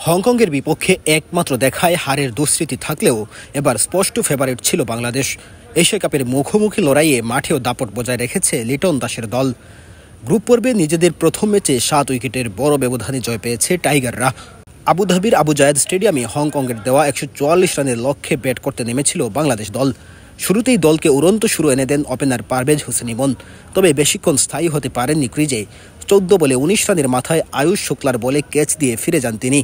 হংকংয়ের বিপক্ষে একমাত্র দেখায় হারের দুঃস্মৃতি থাকলেও এবার স্পষ্ট ফেভারিট ছিল বাংলাদেশ। এশিয়া কাপের মুখোমুখি লড়াইয়ে মাঠেও দাপট বজায় রেখেছে লিটন দাসের দল। গ্রুপ পর্বে নিজেদের প্রথম ম্যাচে 7 উইকেটের বড় ব্যবধানে জয় পেয়েছে টাইগাররা। আবুধাবির আবু জায়েদ স্টেডিয়ামে হংকংয়ের দেওয়া 144 রানের লক্ষ্যে ব্যাট করতে নেমেছিল বাংলাদেশ দল। শুরুতেই দলকে উড়ন্ত শুরু এনে দেন ওপেনার পারভেজ হোসেন ইমন, তবে বেশিক্ষণ স্থায়ী হতে পারেননি ক্রিজে। 14 বলে 19 রানের মাথায় আয়ুষ শুক্লার বলে ক্যাচ দিয়ে ফিরে যান তিনি।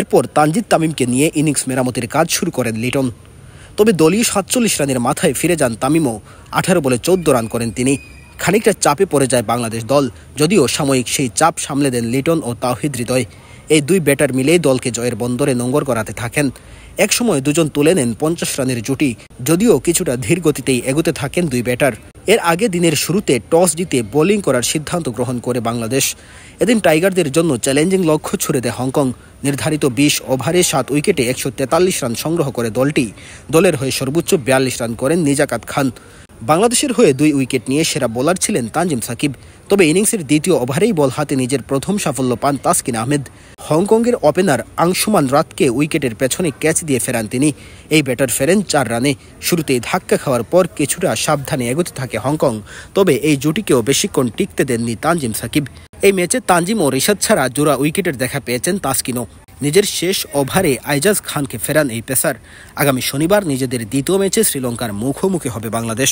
এরপর তানজিদ তামিমকে নিয়ে ইনিংস মেরামতের কাজ শুরু করেন লিটন, তবে দলীয় 47 রানের মাথায় ফিরে যান তামিমও। 18 বলে 14 রান করেন তিনি। খানিকটা চাপে পড়ে যায় বাংলাদেশ দল, যদিও সাময়িক সেই চাপ সামলে দেন লিটন ও তাওহিদ হৃদয়। এই দুই ব্যাটার মিলেই দলকে জয়ের বন্দরে নোঙ্গর করাতে থাকেন। একসময় দুজন তুলে নেন 50 রানের জুটি, যদিও কিছুটা ধীর গতিতেই এগোতে থাকেন দুই ব্যাটার। এর আগে দিনের শুরুতে টস জিতে বোলিং করার সিদ্ধান্ত গ্রহণ করে বাংলাদেশ। এদিন টাইগারদের জন্য চ্যালেঞ্জিং লক্ষ্য ছুড়ে দেয় হংকং। নির্ধারিত 20 ওভারে 7 উইকেটে 143 রান সংগ্রহ করে দলটি। দলের হয়ে সর্বোচ্চ 42 রান করেন নিজাকাত খান। বাংলাদেশের হয়ে 2 উইকেট নিয়ে সেরা বোলার ছিলেন তানজিম সাকিব, তবে ইনিংসের দ্বিতীয় ওভারেই বল হাতে নিজের প্রথম সাফল্য পান তাসকিন আহমেদ। হংকংয়ের ওপেনার আংশুমান রাতকে উইকেটের পেছনে ক্যাচ দিয়ে ফেরান তিনি। এই ব্যাটার ফেরেন 4 রানে। শুরুতেই ধাক্কা খাওয়ার পর কিছুটা সাবধানে এগোতে থাকে হংকং, তবে এই জুটিকেও বেশিক্ষণ টিকতে দেননি তানজিম সাকিব। এই ম্যাচে তানজিম ও রিশাদ ছাড়া জোড়া উইকেটের দেখা পেয়েছেন তাসকিনও। নিজের শেষ ওভারে আইজাজ খানকে ফেরান এই পেসার। আগামী শনিবার নিজেদের দ্বিতীয় ম্যাচে শ্রীলঙ্কার মুখোমুখি হবে বাংলাদেশ।